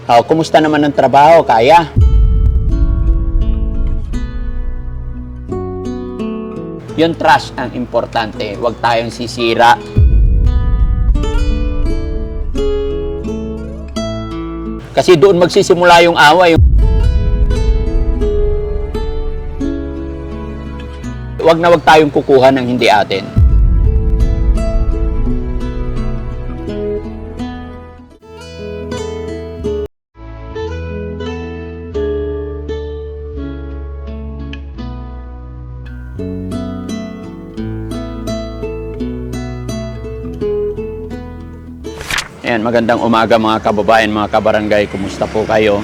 Kumusta naman ang trabaho? Kaya? Yung trust ang importante. Huwag tayong sisira. Kasi doon magsisimula yung away. Huwag na huwag tayong kukuha ng hindi atin. Ayan, magandang umaga mga kababayan, mga kabarangay. Kumusta po kayo?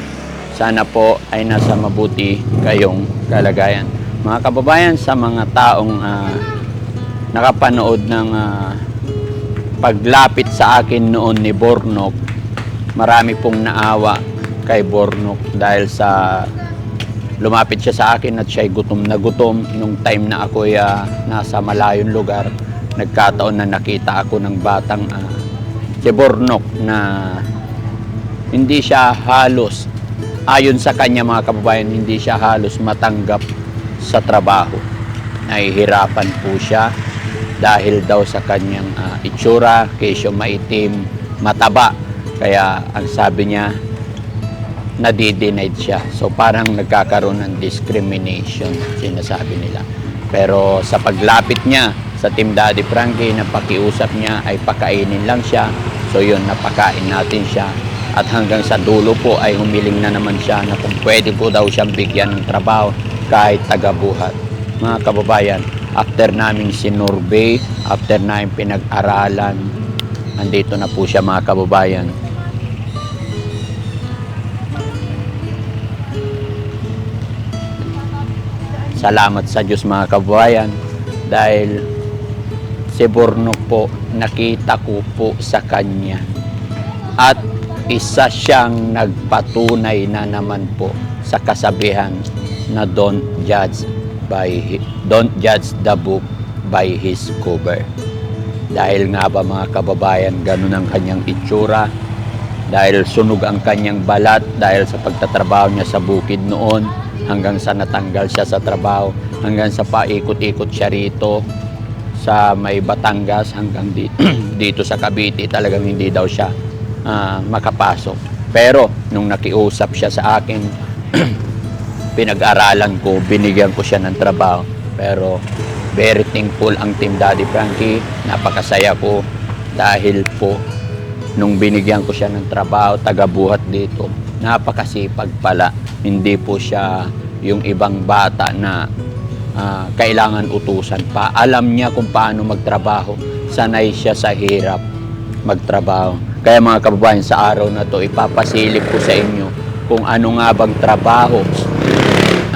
Sana po ay nasa mabuti kayong kalagayan. Mga kababayan, sa mga taong nakapanood ng paglapit sa akin noon ni Bornok, marami pong naawa kay Bornok dahil sa lumapit siya sa akin at siya'y gutom na gutom. Nung time na ako'y nasa malayong lugar, nagkataon na nakita ako ng batang si Bornok na hindi siya halos, ayon sa kanya mga kababayan, hindi siya halos matanggap sa trabaho. Nahihirapan po siya dahil daw sa kanyang itsura, kesyo maitim, mataba. Kaya ang sabi niya, nadi-denied siya. So parang nagkakaroon ng discrimination, sinasabi nila. Pero sa paglapit niya sa Team Daddy Frankie, na pakiusap niya ay pakainin lang siya. So yun, napakain natin siya. At hanggang sa dulo po ay humiling na naman siya na kung pwede po daw siyang bigyan ng trabaho kahit taga-buhat. Mga kababayan, after namin sinurvey, after namin pinag-aralan, andito na po siya mga kababayan. Salamat sa Diyos mga kababayan dahil si Bornok po, nakita ko po sa kanya. At isa siyang nagpatunay na naman po sa kasabihan na don't judge the book by his cover. Dahil nga ba mga kababayan, ganun ang kanyang itsura. Dahil sunog ang kanyang balat dahil sa pagtatrabaho niya sa bukid noon, hanggang sa natanggal siya sa trabaho, hanggang sa paikot-ikot siya rito sa may Batangas hanggang dito sa Cavite, talagang hindi daw siya makapasok. Pero nung nakiusap siya sa akin, pinag-aralan ko, binigyan ko siya ng trabaho. Pero very thankful ang Team Daddy Frankie. Napakasaya ko dahil po nung binigyan ko siya ng trabaho, taga-buhat dito, napakasipag pala. Hindi po siya yung ibang bata na kailangan utusan pa. Alam niya kung paano magtrabaho. Sanay siya sa hirap magtrabaho. Kaya mga kababayan, sa araw na to, ipapasilip ko sa inyo kung ano nga bang trabaho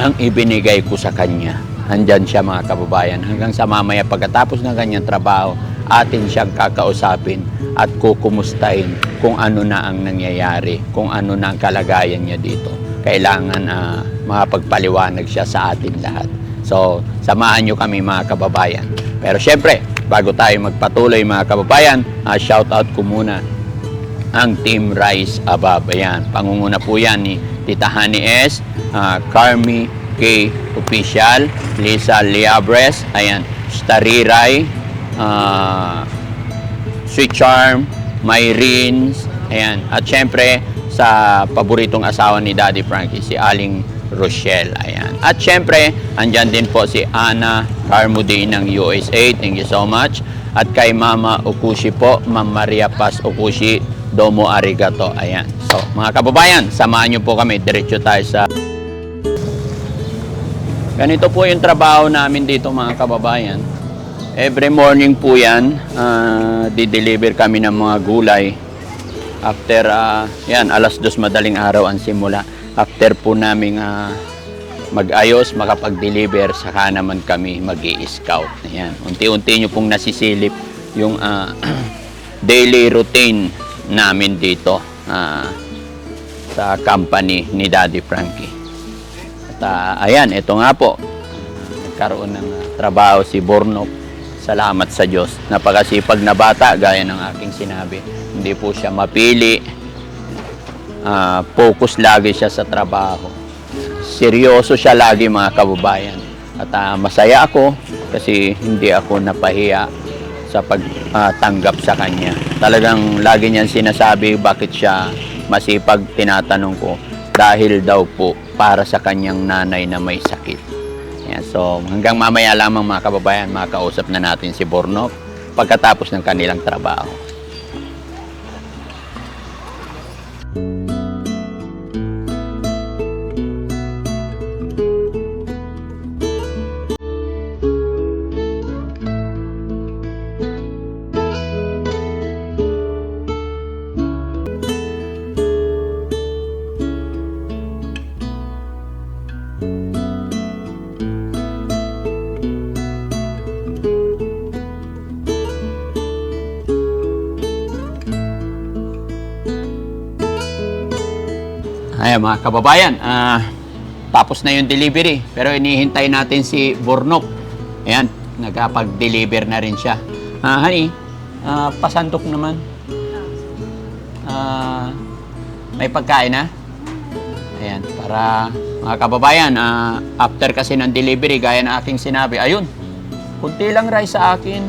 ang ibinigay ko sa kanya. Andyan siya mga kababayan. Hanggang sa mamaya pagkatapos ng kanyang trabaho, atin siyang kakausapin at kukumustahin kung ano na ang nangyayari, kung ano na ang kalagayan niya dito. Kailangan makapagpaliwanag siya sa atin lahat. So, samahan nyo kami mga kababayan. Pero syempre, bago tayo magpatuloy mga kababayan, shout out ko muna ang Team Rise Above. Ayan, pangunguna po yan ni Tita Honey S, Carmi K Official, Lisa Liabres, ayan, Stariray, Sweet Charm, Myrene, ayan, at syempre sa paboritong asawa ni Daddy Frankie, si Aling Rochelle, ayan. At syempre, andyan din po si Ana Carmody ng USA, thank you so much. At kay Mama Okushi po, Ma'am Maria Paz Okushi, Domo Arigato, ayan. So, mga kababayan, samahan nyo po kami, diretso tayo sa... Ganito po yung trabaho namin dito mga kababayan. Every morning po yan, di-deliver kami ng mga gulay. After, yan, 2:00 madaling araw ang simula. After po namin mag-ayos, makapag-deliver, saka naman kami mag-i-scout. Ayan, unti-unti nyo pong nasisilip yung daily routine namin dito sa company ni Daddy Frankie. At ayan, ito nga po, nagkaroon ng trabaho si Bornok. Salamat sa Diyos. Napakasipag na bata, gaya ng aking sinabi. Hindi po siya mapili. focus lagi siya sa trabaho. Seryoso siya lagi mga kababayan. At masaya ako kasi hindi ako napahiya sa pagtanggap sa kanya. Talagang lagi niyan sinasabi bakit siya masipag, tinatanong ko. Dahil daw po para sa kanyang nanay na may sakit. Yan, so hanggang mamaya lamang mga kababayan, makausap na natin si Bornok pagkatapos ng kanilang trabaho. Ayan mga kababayan, tapos na yung delivery pero inihintay natin si Bornok. Ayan, nagkapag-deliver na rin siya. Honey, pasantok naman. May pagkain na? Ayan, para mga kababayan, after kasi ng delivery, gaya ng aking sinabi, ayun, kunti lang rice sa akin.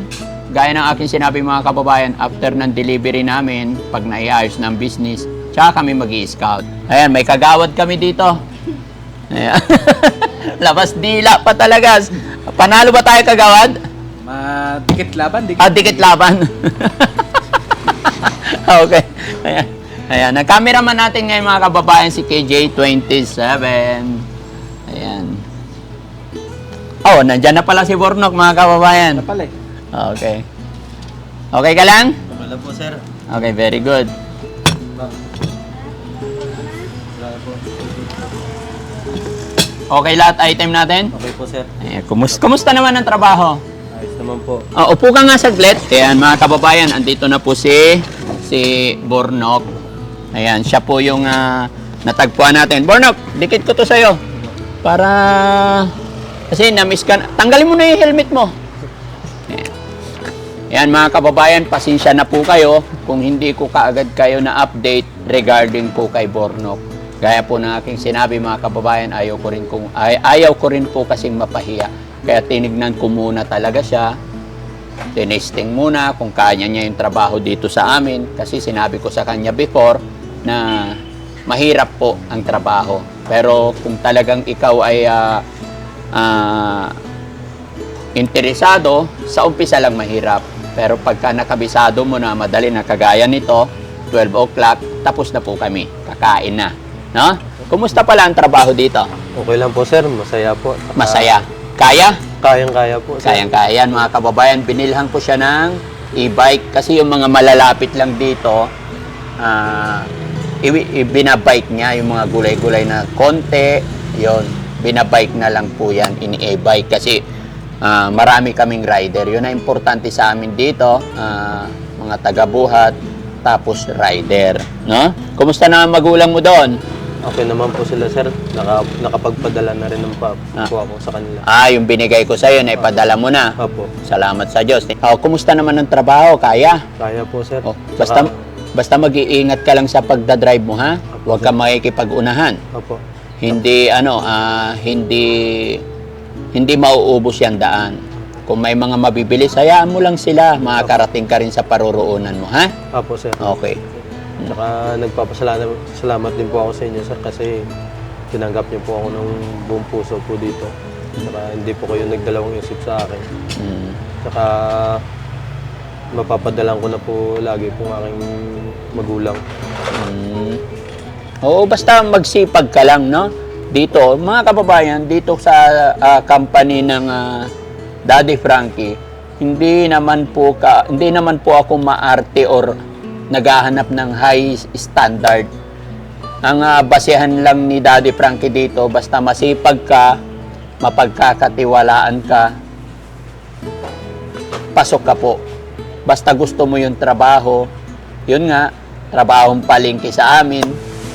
Gaya ng aking sinabi mga kababayan, after ng delivery namin, pag naiayos ng business, tsaka kami mag-i-scout. Ayan, may kagawad kami dito. Ayan. Labas dila pa talaga. Panalo ba tayo kagawad? Dikit laban. Dikit laban. Okay. Ayan. Ayan. Nag-cameraman natin ngayon mga kababayan si KJ27. Ayan. Oh, nandyan na pala si Bornok mga kababayan. Napala eh. Okay. Okay ka lang? Wala po, sir. Okay, very good. Okay lahat item natin? Okay po, sir. Ayan, kumusta naman ang trabaho? Ayos naman po. Upo ka nga saglit. Ayan mga kababayan, andito na po si Bornok. Ayan, siya po yung natagpuan natin. Bornok, dikit ko to sa'yo. Para, kasi na-miss ka. Tanggalin mo na yung helmet mo. Ayan. Ayan mga kababayan, pasensya na po kayo kung hindi ko kaagad kayo na update regarding po kay Bornok. Gaya po ng aking sinabi mga kababayan, ayaw ko rin po kasing mapahiya. Kaya tinignan ko muna talaga siya. Tinesting muna kung kanya niya yung trabaho dito sa amin. Kasi sinabi ko sa kanya before na mahirap po ang trabaho. Pero kung talagang ikaw ay interesado, sa umpisa lang mahirap. Pero pagka nakabisado mo na madali na kagaya nito, 12 o'clock, tapos na po kami. Kakain na. No? Kumusta pala ang trabaho dito? Okay lang po, sir. Masaya po. Masaya. Kaya? Kayang-kaya po, sir. Kayang-kaya yan mga kababayan. Binilhan ko siya ng e-bike kasi yung mga malalapit lang dito, binabike niya yung mga gulay-gulay na konti. Yun, binabike na lang po yan in e-bike kasi marami kaming rider. Yun na importante sa amin dito, mga taga-buhat, tapos rider. No? Kumusta na ang magulang mo doon? Okay naman po sila, sir. Nakapagpadala na rin ng po ako sa kanila. Yung binigay ko sa'yo, naipadala mo na. Opo. Salamat sa Diyos. Kumusta naman ang trabaho? Kaya? Kaya po, sir. Basta mag-iingat ka lang sa pagdadrive mo, ha? Huwag ka makikipag-unahan. Opo. Hindi, hindi mauubos yan daan. Kung may mga mabibilis, hayaan mo lang sila. Makakarating ka rin sa paruroonan mo, ha? Opo, sir. Okay. Saka nagpapasalamat din po ako sa inyo, sir, kasi tinanggap niyo po ako ng buong puso po dito. Saka hindi po kayo nagdalawang isip sa akin. Saka mapapadalan ko na po lagi po ang aking magulang. Oo, basta magsipag ka lang, no? Dito, mga kababayan, dito sa company ng Daddy Frankie, hindi naman po ako maarte or naghahanap ng high standard. Ang basehan lang ni Daddy Frankie dito, basta masipag ka, mapagkakatiwalaan ka, pasok ka po. Basta gusto mo yung trabaho, yun nga, trabahong palengke sa amin,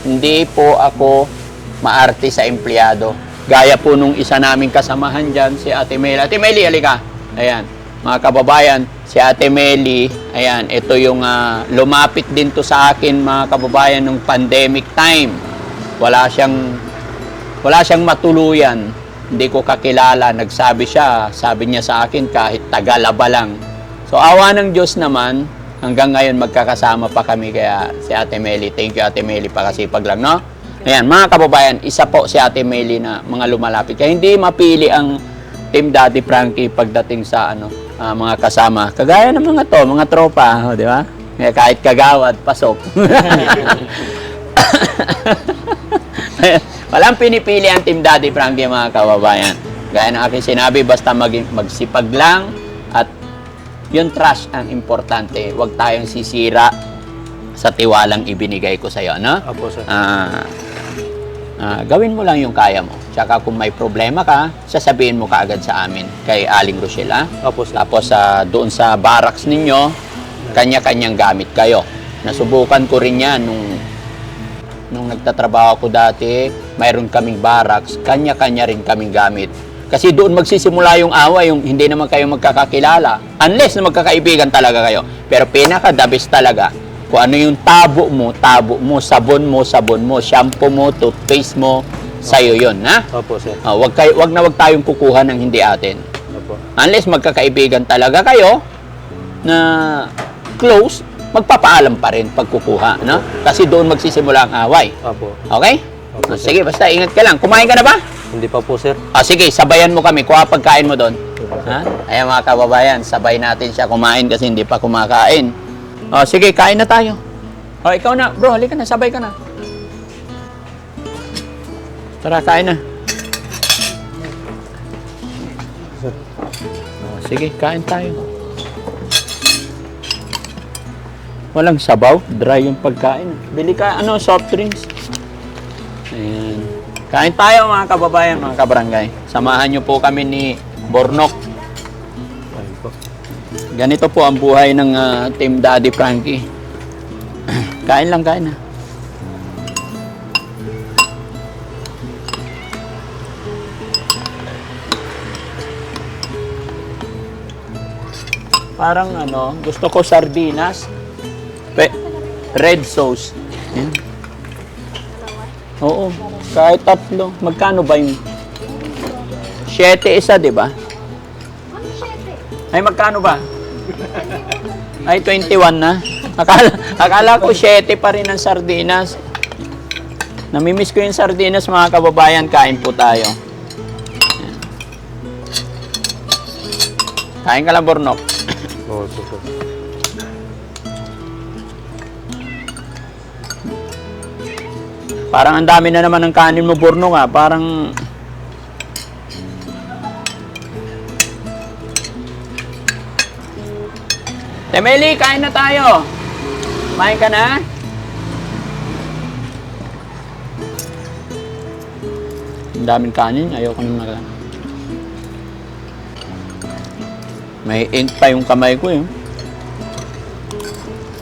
hindi po ako maarte sa empleyado. Gaya po nung isa naming kasamahan dyan, si Ate Meli. Ate Meli, halika. Ayan. mga kababayan, si Ate Meli, ayan, ito yung lumapit din to sa akin, mga kababayan, nung pandemic time. Wala siyang matuluyan. Hindi ko kakilala. Sabi niya sa akin kahit tagalaba lang. So, awa ng Diyos naman, hanggang ngayon magkakasama pa kami. Kaya si Ate Meli, thank you Ate Meli, pakasipag lang, no? Ayan, mga kababayan, isa po si Ate Meli na mga lumalapit. Kaya hindi mapili ang Team Daddy Frankie pagdating sa mga kasama. Kagaya ng mga mga tropa, di ba? Kaya kahit kagawad, pasok. Walang pinipili ang Team Daddy Frankie, mga kababayan. Gaya ng aking sinabi, basta magsipag lang at yung trust ang importante. Huwag tayong sisira sa tiwalang ibinigay ko sa iyo, no? Opo, sir. Gawin mo lang yung kaya mo. Tsaka kung may problema ka, sasabihin mo kaagad sa amin kay Aling Rochelle, ha? Opo, sir. Tapos doon sa barracks ninyo, kanya-kanyang gamit kayo. Nasubukan ko rin yan nung nagtatrabaho ko dati, mayroon kaming barracks, kanya-kanya rin kaming gamit. Kasi doon magsisimula yung away, yung hindi naman kayo magkakakilala. Unless na magkakaibigan talaga kayo. Pero pinaka-the best talaga, kung ano yung tabo mo, sabon mo, shampoo mo, toothpaste mo, sa'yo yun, ha? Opo, sir. Wag tayong kukuha ng hindi atin. Opo. Unless magkakaibigan talaga kayo na close, magpapaalam pa rin pag kukuha, no? Kasi doon magsisimula ang away. Opo. Okay? Opo, sir. Sige, basta ingat ka lang. Kumain ka na ba? Hindi pa po, sir. Sige, sabayan mo kami. Kuha pagkain mo doon. Ha? Ayan mga kababayan, sabay natin siya kumain kasi hindi pa kumakain. Sige, kain na tayo. Ikaw na. Bro, halika na. Sabay ka na. Tara, kain na. Sige, kain tayo. Walang sabaw. Dry yung pagkain. Bili ka, soft drinks. Ayan. Kain tayo mga kababayan, mga kabarangay. Samahan niyo po kami ni Bornok. Ayun po. Ganito po ang buhay ng Team Daddy Frankie. Kain lang, kain na. Parang gusto ko sardinas. Red sauce. Yan. Oo, kahit 3. Magkano ba yung 7 isa, di ba? Ay, magkano ba? Ay, 21 na. Akala ko 7 pa rin ang sardinas. Namimiss ko yung sardinas, mga kababayan. Kain po tayo. Ayan. Kain ka lang, Bornok. Oo, sir. Parang ang dami na naman ng kanin mo, Bornok, ha? Parang... Temeli, kain na tayo. Kumain ka na? Ang daming kanin. Ayoko nang May ink pa yung kamay ko, eh.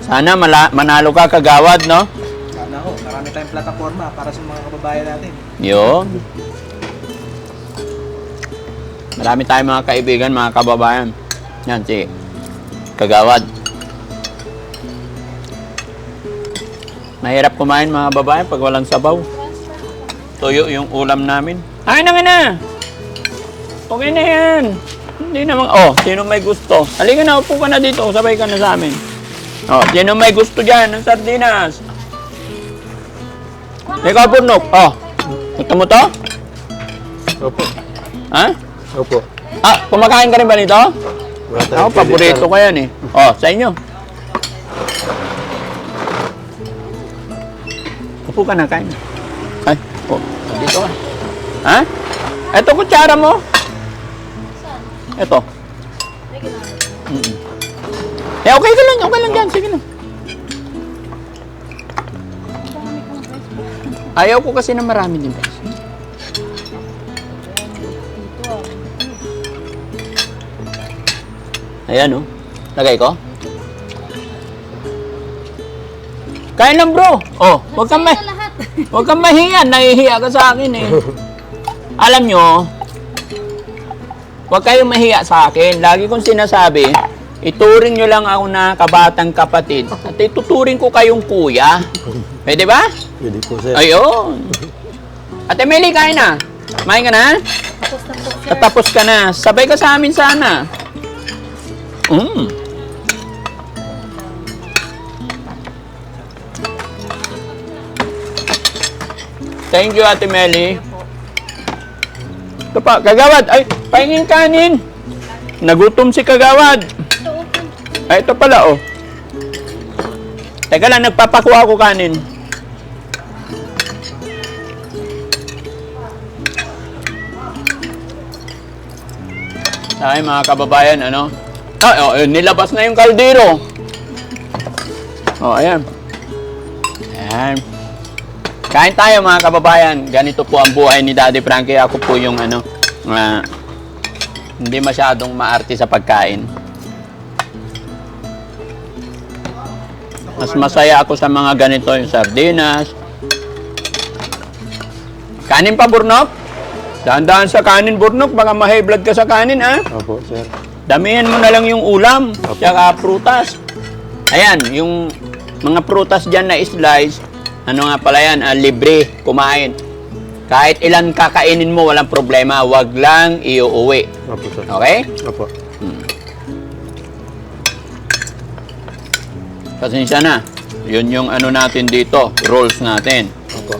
Sana manalo ka, kagawad, no? Sana ho, marami tayong plataforma para sa mga kababayan natin. Yun. Marami tayong mga kaibigan, mga kababayan. Yan, si Kagawad. Mahirap kumain, mga babae, pag walang sabaw. Tuyo yung ulam namin. Ay, naman na! Okay na yan. Hindi naman, sino may gusto? Halika na, upo ka na dito, sabay ka na sa amin. Sino may gusto dyan ng sardinas? Ikaw, Bornok. Gusto mo to? Opo. Ha? Opo. Kumakain ka rin ba nito? Wala tayong Ako, paborito ko yan, eh. Sa inyo. Upo ka na, kain. Ay, dito ka. Ha? Ito, kutsara mo. Ito. Okay ka lang dyan. Sige na. Ayaw ko kasi na marami din guys. Ayan, lagay ko. Kain lang, bro. Huwag kang mahiya. Nahihiya ka sa akin, eh. Alam nyo, Huwag kayong mahiya sa akin. Lagi kong sinasabi, ituring nyo lang ako na kabatang kapatid at ituturing ko kayong kuya. Pwede ba? Pwede po, sir. Ayun. Ate Meli, kain na. Kumain ka na? Tapos na po, sir. Tatapos ka na. Sabay ka sa amin sana. Thank you, Ate Meli. Ito pa, Kagawad. Ay, pahingin kanin. Nagutom si Kagawad. Ay, ito pala, oh. Teka lang, nagpapakuha ko kanin. Ay, mga kababayan, ano? Nilabas na yung kaldero. Oh, ayan. Ayan. Kain tayo, mga kababayan. Ganito po ang buhay ni Daddy Frankie. Ako po yung, hindi masyadong maarte sa pagkain. Mas masaya ako sa mga ganito, yung sardinas. Kanin pa, Burnok? Dahan-dahan sa kanin, Burnok. Baka ma-high blood ka sa kanin, ah. Opo, sir. Damihan mo na lang yung ulam, tsaka prutas. Ayan, yung mga prutas dyan na slice, ano nga pala yan, libre, kumain. Kahit ilan kakainin mo, walang problema. Wag lang iuuwi. Opo, sir. Okay? Opo. Pasensya na. Yun yung ano natin dito, rules natin. Opo.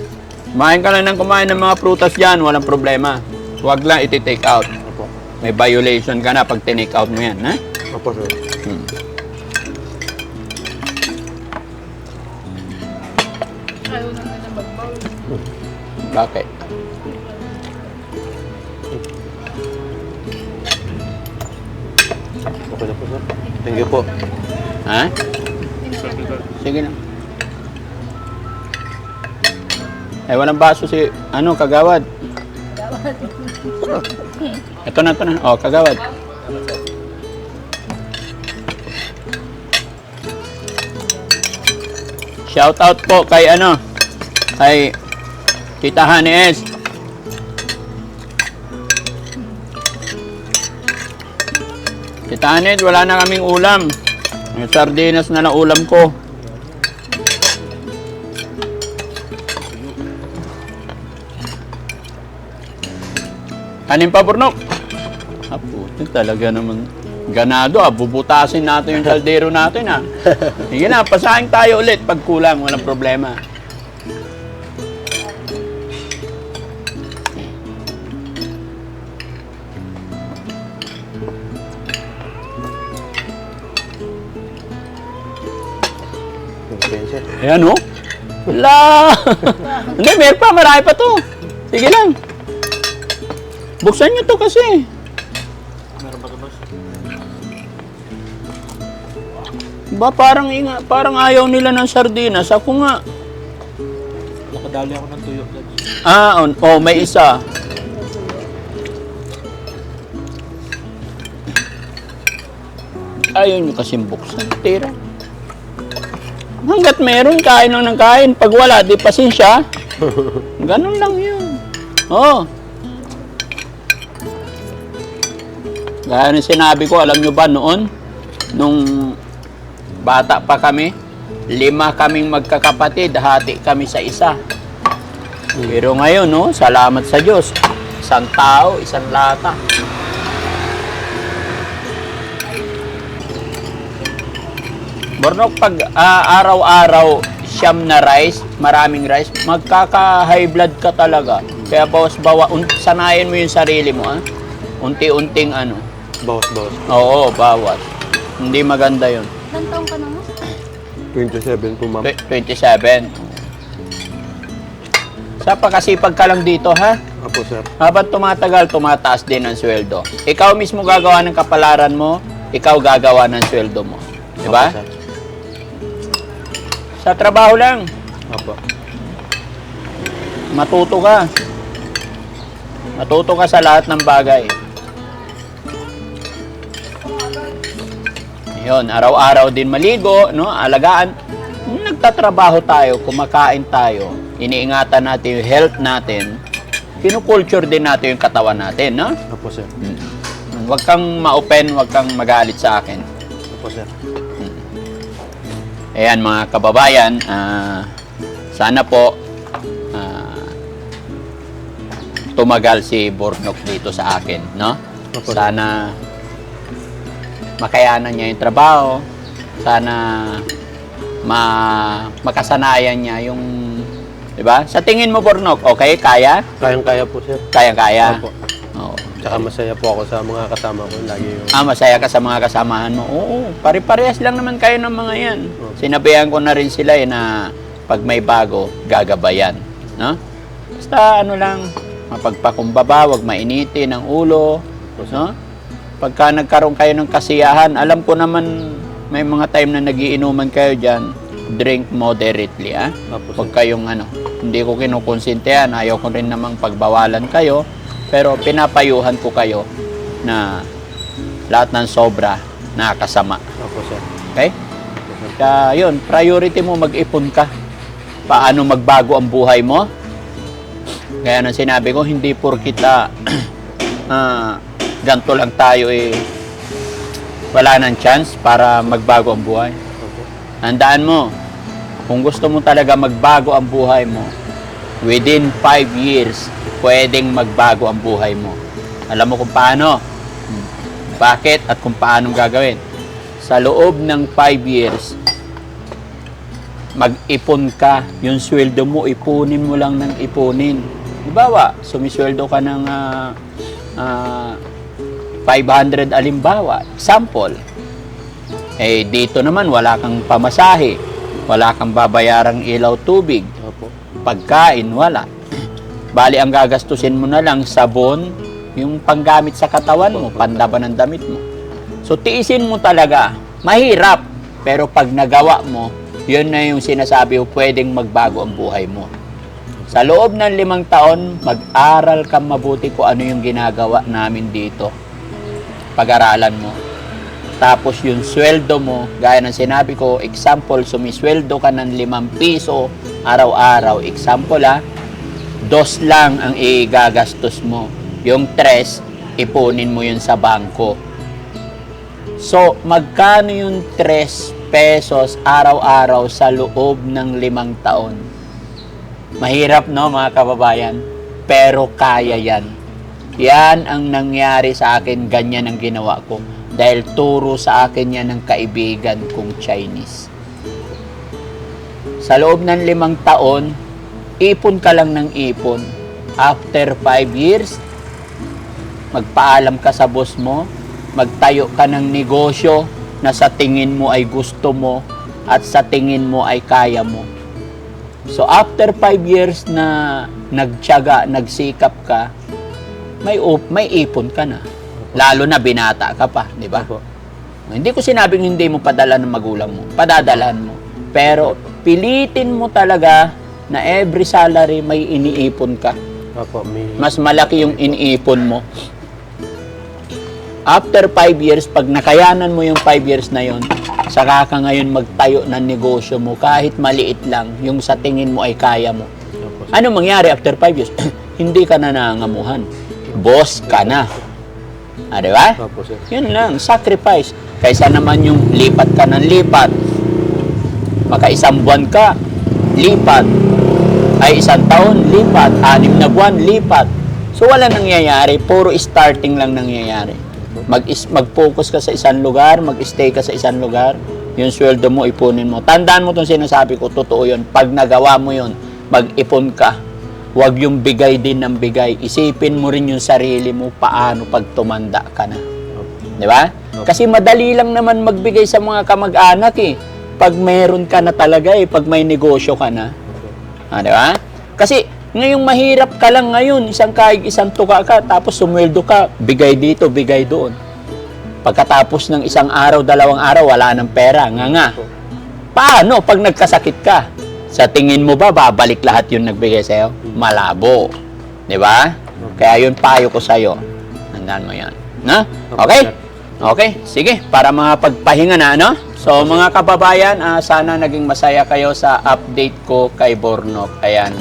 Kumain ka lang ng kumain ng mga prutas dyan, walang problema. Wag lang iti-take out. Opo. May violation ka na pag tinake out mo yan, ha? Opo, sir. Ayaw naman na mag-bowl. Bakit? Okay na po, sir. Thank you po. Ha? Sige lang. Ay, walang baso si, Kagawad. Ito na. Oh, Kagawad. Shout out po kay kay Tita Hanes. Tita Hanes, wala na kaming ulam. Yung sardinas na ulam ko. Kanin pa, Burnok? Puti talaga naman. Ganado, bubutasin natin yung kaldero natin, ha. Sige na, pasahin tayo ulit pag kulang, walang problema. Okay, sir. Ayan, oh. Wala! Hindi, meron pa, marami pa to. Sige lang. Buksan nyo to kasi. Ba, parang ayaw nila ng sardinas. Ako nga. Nakadali ako ng tuyo. May isa. Ayaw nyo kasing buksan. Tira. Hanggat meron, kain lang ng kain. Pag wala, di pasensya. Ganun lang yun. Oh. Gaya ng sinabi ko, alam nyo ba noon, nung bata pa kami, 5 kaming magkakapatid, hati kami sa isa. Pero ngayon, no, salamat sa Diyos. Isang tao, isang lata. Burnok, pag araw-araw siyam na rice, maraming rice, magkaka-high blood ka talaga. Kaya sanayin mo yung sarili mo, ha? Unti-unting Bawas. Oo, bawas. Hindi maganda yun. Ilang taong ka na mo? 27 po, ma'am. 27. Sa pagkasipag ka lang dito, ha? Opo, sir. Habang tumatagal, tumataas din ang sweldo. Ikaw mismo gagawa ng kapalaran mo, ikaw gagawa ng sweldo mo. Di ba? Opo, sir. Sa trabaho lang, Opo. matuto ka. Matuto ka sa lahat ng bagay. Yun, araw-araw din maligo, no? Alagaan. Nagtatrabaho tayo, kumakain tayo, iniingatan natin yung health natin, kinukulture din natin yung katawan natin, no? Opo, sir. Huwag kang ma-open, huwag kang magalit sa akin. Opo, sir. Ayan mga kababayan, sana po tumagal si Bornok dito sa akin, no? Opo, Sana makayanan niya yung trabaho, sana makasanayan niya yung, di ba? Sa tingin mo, Bornok, okay, kaya? Kayang-kaya po, sir. Kaya. Opo. Oo. Tsaka masaya po ako sa mga kasama ko. Lagi yung... Masaya ka sa mga kasamahan mo. Oo, pare-parehas lang naman kayo ng mga yan. Opo. Sinabihan ko na rin sila na pag may bago, gagabayan. No? Basta ano lang, mapagpakumbaba, wag mainitin ang ulo. No? Pagka nagkaroon kayo ng kasiyahan, alam ko naman may mga time na nagiinuman kayo dyan, drink moderately. Opo, Huwag sir. kayong hindi ko kinukonsintihan, ayaw ko rin namang pagbawalan kayo. Pero pinapayuhan ko kayo na lahat ng sobra nakakasama. Opo, sir. Okay? Kaya yun, priority mo mag-ipon ka. Paano magbago ang buhay mo? Kaya nang sinabi ko, hindi porkita ganito lang tayo wala nang chance para magbago ang buhay. Opo. Handaan mo, kung gusto mo talaga magbago ang buhay mo, within 5 years, pwedeng magbago ang buhay mo. Alam mo kung paano? Bakit at kung paano gagawin? Sa loob ng 5 years, mag-ipon ka. Yung sweldo mo, ipunin mo lang ng ipunin. Halimbawa, sumisweldo ka ng 500 alimbawa. Example. Dito naman, wala kang pamasahe. Wala kang babayarang ilaw tubig. Opo. Pagkain, wala. Bali, ang gagastusin mo na lang, sabon, yung panggamit sa katawan mo, panlaban ng damit mo. So, tiisin mo talaga. Mahirap. Pero pag nagawa mo, yun na yung sinasabi ko, pwedeng magbago ang buhay mo. Sa loob ng 5 taon, mag-aral kang mabuti kung ano yung ginagawa namin dito. Pag-aralan mo. Tapos yung sweldo mo, gaya ng sinabi ko, example, sumisweldo ka ng 5 piso araw-araw. Example 2 lang ang igagastos mo. Yung 3, ipunin mo yun sa bangko. So, magkano yung 3 pesos araw-araw sa loob ng 5 taon? Mahirap, no, mga kababayan? Pero kaya yan. Yan ang nangyari sa akin, ganyan ang ginawa ko. Dahil turo sa akin yan ng kaibigan kong Chinese. Sa loob ng 5 taon, ipon ka lang ng ipon. After 5 years, magpaalam ka sa boss mo, magtayo ka ng negosyo na sa tingin mo ay gusto mo at sa tingin mo ay kaya mo. So after 5 years na nagtiyaga, nagsikap ka, may ipon ka na. Lalo na binata ka pa, di ba? Opo. Hindi ko sinabing hindi mo padala ng magulang mo. Padadalan mo. Pero pilitin mo talaga na every salary may iniipon ka. Opo, Mas malaki yung iniipon mo. After 5 years, pag nakayanan mo yung 5 years na yon, saka ka ngayon magtayo ng negosyo mo, kahit maliit lang, yung sa tingin mo ay kaya mo. Opo, sir. Ano mangyari after 5 years? Hindi ka na nangangamuhan. Boss ka na. Di ba? Opo, sir. Yun lang, sacrifice. Kaysa naman yung lipat ka ng lipat. Maka 1 buwan ka, lipat. Ay 1 taon, lipat. 6 na buwan, lipat. So wala nangyayari, puro starting lang nangyayari. Mag-focus ka sa isang lugar, mag-stay ka sa isang lugar, yung sweldo mo, ipunin mo. Tandaan mo itong sinasabi ko, totoo yun. Pag nagawa mo yun, mag-ipon ka. Huwag yung bigay din ng bigay. Isipin mo rin yung sarili mo, paano pag tumanda ka na. Di ba? Kasi madali lang naman magbigay sa mga kamag-anak Pag meron ka na talaga pag may negosyo ka na. Di ba? Kasi ngayong mahirap ka lang ngayon, isang kaig, isang tuka ka, tapos sumweldo ka, bigay dito, bigay doon. Pagkatapos ng 1 araw, 2 araw, wala ng pera, nga. Paano pag nagkasakit ka? Sa tingin mo ba, babalik lahat yung nagbigay sa'yo? Malabo. Di ba? Kaya yun payo ko sa'yo. Tandaan mo yan. Na? Okay? Okay, sige. Para mga pagpahinga na, no? So, mga kababayan, sana naging masaya kayo sa update ko kay Bornok. Ayan.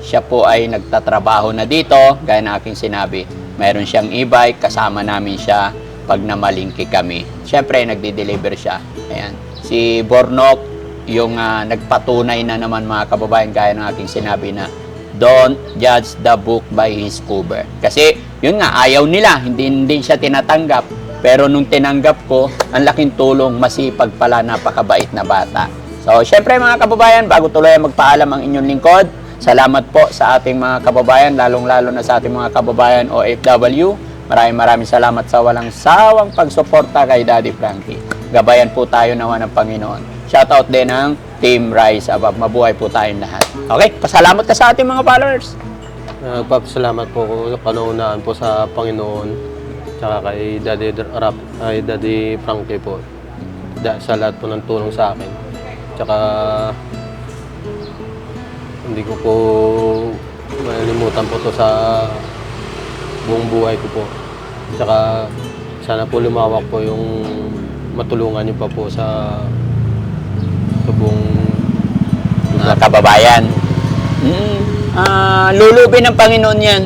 Siya po ay nagtatrabaho na dito, gaya na aking sinabi. mayroon siyang e-bike, kasama namin siya pag namalingki kami. Siyempre, nagdi-deliver siya. Ayan. Si Bornok, yung nagpatunay na naman mga kababayan, gaya ng aking sinabi na don't judge the book by his cover. Kasi, yun nga, ayaw nila, hindi siya tinatanggap. Pero nung tinanggap ko, ang laking tulong, masipag pala, napakabait na bata. So, syempre mga kababayan, bago tuloy magpaalam ang inyong lingkod, salamat po sa ating mga kababayan, lalong-lalo na sa ating mga kababayan OFW. Maraming salamat sa walang sawang pagsuporta kay Daddy Frankie. Gabayan po tayo nawa ng Panginoon. Shoutout din ng Team Rise Above. Mabuhay po tayong lahat. Okay, pasalamat ka sa ating mga followers. Nagpapasalamat po ko kanuunaan po sa Panginoon tsaka kay Daddy Frankie po sa lahat po ng tulong sa akin. Tsaka hindi ko po malilimutan po to sa buong buhay ko po. Tsaka sana po lumawak po yung matulungan niyo pa po sa buong Mga kababayan. Lulubin ng Panginoon yan.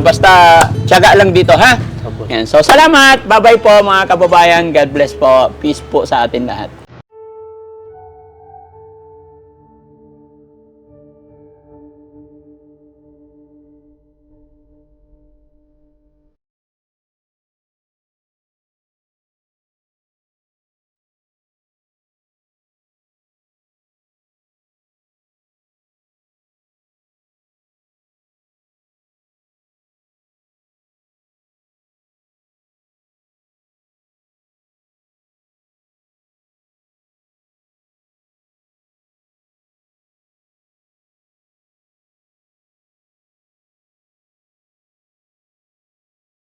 Basta tiyaga lang dito, ha? Opo. Yan. So, salamat. Bye-bye po mga kababayan. God bless po. Peace po sa atin lahat.